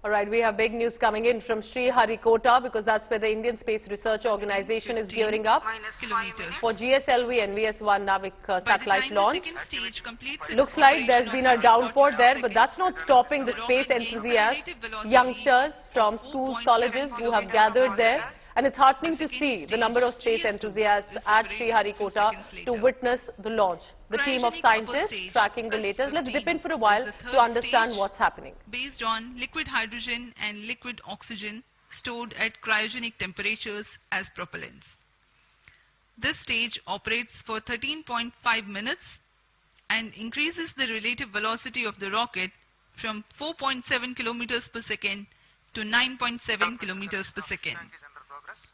All right, we have big news coming in from Sriharikota because that's where the Indian Space Research Organization is gearing up for GSLV NVS-1 Navik satellite launch. Looks like there's been a downpour there, but that's not stopping the space enthusiasts, youngsters from schools, colleges who have gathered there. And it's heartening to see the number of space enthusiasts at Sriharikota to witness the launch. The team of scientists tracking the latest. Let's dip in for a while to understand what's happening. Based on liquid hydrogen and liquid oxygen stored at cryogenic temperatures as propellants. This stage operates for 13.5 minutes and increases the relative velocity of the rocket from 4.7 kilometers per second to 9.7 kilometers per second.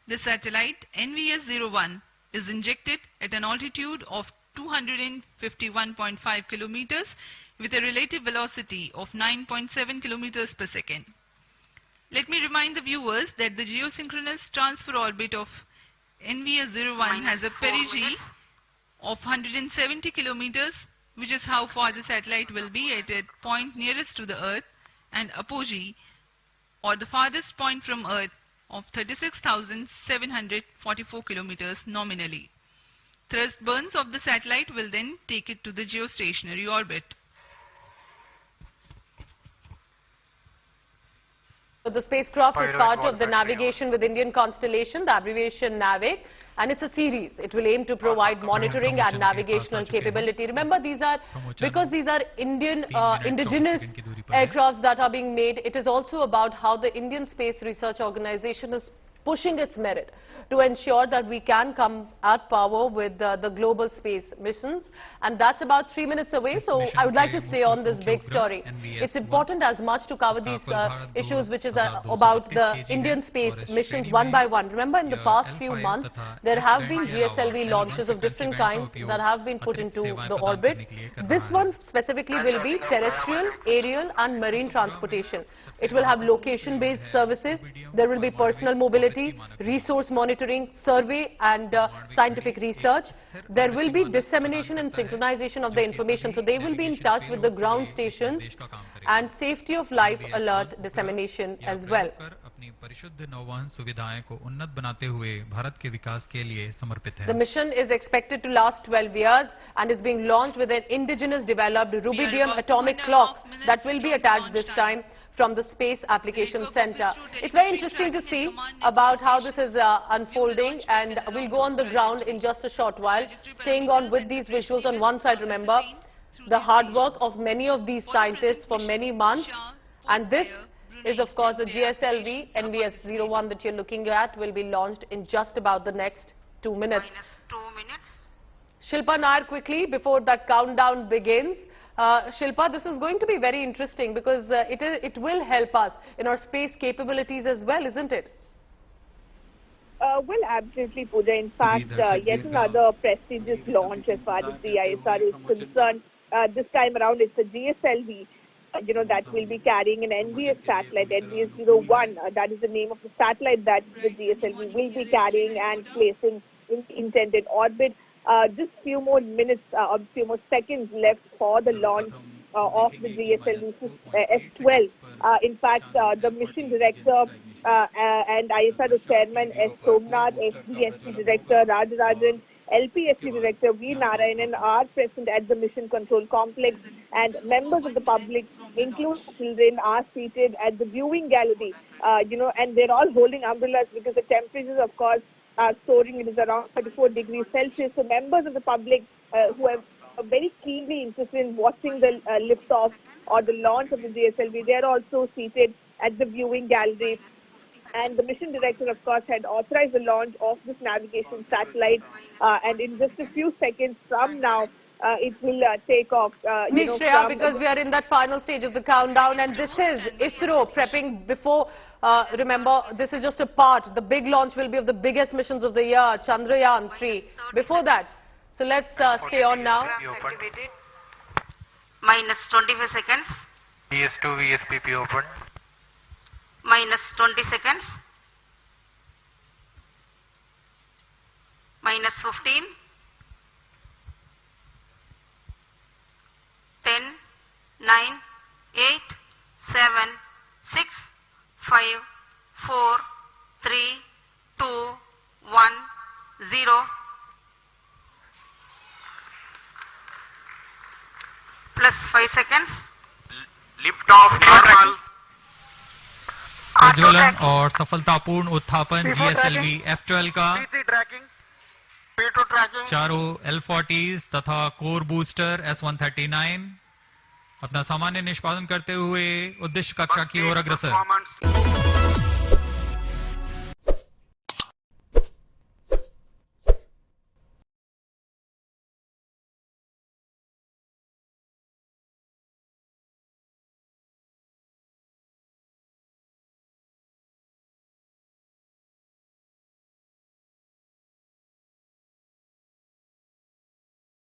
The satellite NVS-01 is injected at an altitude of 251.5 kilometers with a relative velocity of 9.7 kilometers per second. Let me remind the viewers that the geosynchronous transfer orbit of NVS-01 has a perigee of 170 kilometers, which is how far the satellite will be at a point nearest to the Earth, and apogee, or the farthest point from Earth, of 36,744 kilometers nominally. Thrust burns of the satellite will then take it to the geostationary orbit. So the spacecraft is part of the Navigation with Indian Constellation, the abbreviation NAVIC, and it's a series. It will aim to provide monitoring and navigational capability. Remember, because these are Indian indigenous aircrafts that are being made, it is also about how the Indian Space Research Organization is pushing its merit to ensure that we can come at power with the global space missions, and that's about 3 minutes away. So I would like to stay on this big story. It's important as much to cover these issues which is about the Indian space missions one by one. Remember, in the past few months there have been GSLV launches of different kinds that have been put into the orbit. This one specifically will be terrestrial, aerial and marine transportation. It will have location-based services. There will be personal mobility, resource monitoring, survey and scientific research. There will be dissemination and synchronization of the information. So they will be in touch with the ground stations and safety of life alert dissemination as well. The mission is expected to last 12 years and is being launched with an indigenous developed rubidium atomic clock that will be attached this time from the Space Application Center. It's very interesting to see about how this is unfolding, and we'll go on the ground in just a short while, staying on with these visuals. On one side, remember, the hard work of many of these scientists for many months, and this is of course the GSLV NVS-01 that you're looking at will be launched in just about the next 2 minutes. Shilpa Nair, quickly, before that countdown begins. Shilpa, this is going to be very interesting because it will help us in our space capabilities as well, isn't it? Well, absolutely, Pooja. In fact, yet another prestigious launch as far as the ISR is concerned. This time around, it's a GSLV, that will be carrying an NVS satellite, NVS-01. That is the name of the satellite that the GSLV will be carrying and placing in intended orbit. Just few more minutes or few more seconds left for the launch of the GSLV S-12. In fact, the mission director and ISRO chairman S. Somnath, SDSP director Rajarajan, LPSC director V. Narayanan are present at the mission control complex, and members of the public, including children, are seated at the viewing gallery, and they're all holding umbrellas because the temperatures, of course, are soaring. It is around 34 degrees Celsius. So members of the public who are very keenly interested in watching the liftoff or the launch of the GSLV, they are also seated at the viewing gallery. And the mission director, of course, had authorized the launch of this navigation satellite. And in just a few seconds from now, it will take off. Ms. Shreya, because we are in that final stage of the countdown, and this is ISRO prepping before. Remember, this is just a part. The big launch will be of the biggest missions of the year, Chandrayaan-3. Before that, so let's stay on now. Minus 25 seconds. ES2 VSPP open. Minus 20 seconds. Minus 15. 10, 9, 8, 7, 6, 5, 4, 3, 2, 1, 0. Plus 5 seconds. Lift off normal. प्रज्वलन और सफलतापूर्ण उत्थापन GSLV F12 का चारों L40s तथा core booster S139 अपना सामान्य निष्पादन करते हुए उद्देश्य कक्षा की ओर अग्रसर।